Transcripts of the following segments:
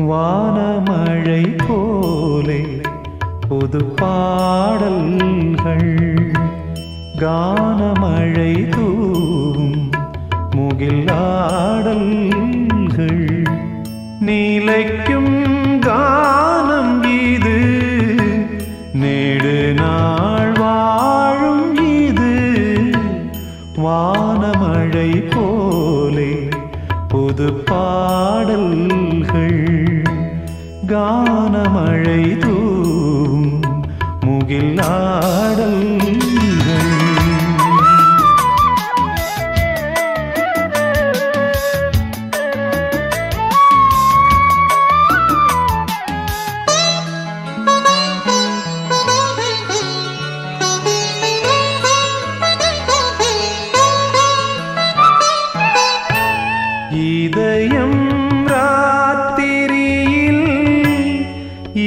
வானமழை போலே புது பாடல்கள் கானமழை தூவும் முகில் ஆடல்கள் நீலைக்கும் கானம் இது நேடு நாள் வாழும் இது வானமழை போலே புது பாடல்கள் கானமழை தூவும் முகில் ஆடல்கள் இதயம் ராத்திரியில்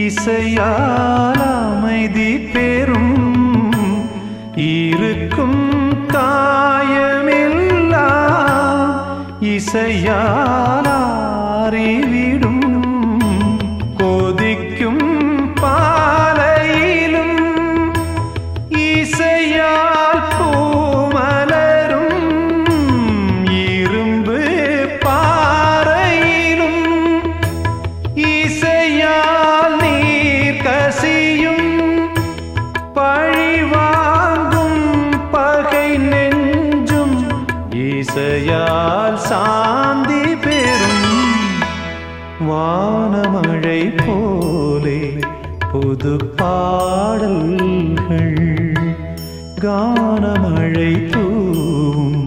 இசையால் அமைதி பெறும் இருக்கும் காயமெல்லாம் இசையால் ஆறிவிடும் கொதிக்கும் பாலையிலும் இசையால் பூமலரும் இரும்பு பாறையிலும் இசையால் நீர் கசியும் பழிவாங்கும் பகை நெஞ்சும் இசையால் சாந்தி பெறும் வானமழை போலே புது பாடல்கள் கானமழை தூவும்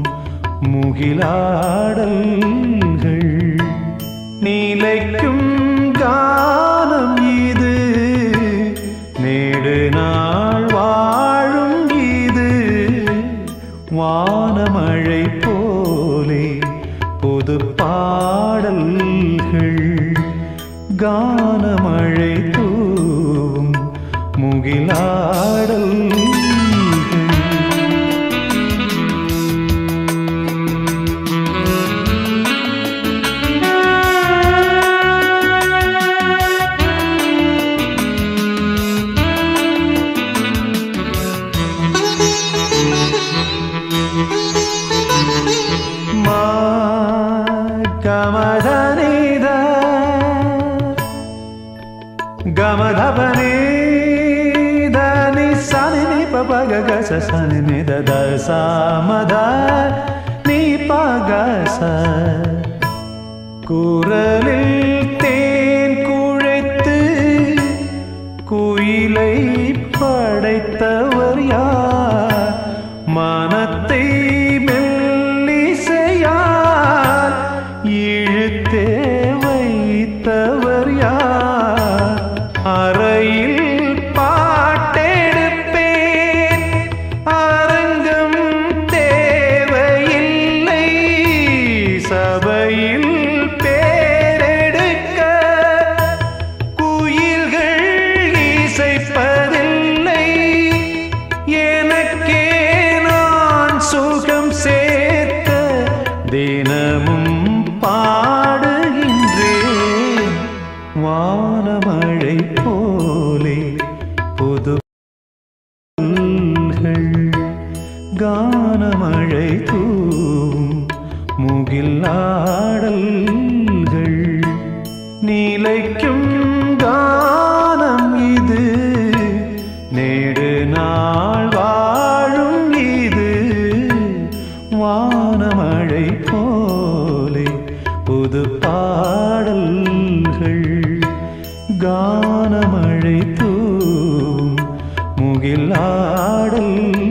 முகிலாடல்கள் நீலைக்கும் கானம் இது நேடு நாள் வாழும் இது வானமழை போலே புது பாடல்கள் கானமழை தூவும் முகிலாடல்கள் గమధనిద గమధపని దని సని ని పగ గస సని ని ద సమద ని పగస குரலில் தேன் குழைத்து குயிலை படைத்தவர் யார் மனத்தை மெல்லிசையார் இழுத்தே வைத்தவர் யார் அறையில் பாட்டெடுப்பேன் அரங்கம் தேவையில்லை சபையில் பேரெடுக்க குயில்கள் இசைப்பதில்லை எனக்கே நான் சுகம் சேர்க்க தினமும் பாடுகின்றேன் வானமழை போலே புது கானமழை தூவும் முகில் ஆடல்கள் நீலைக்கும் கானம் இது நேடு நாள் வாழும் இது வானமழை போலே புது பாடல்கள் கானமழை தூவும் முகில் ஆடல்கள்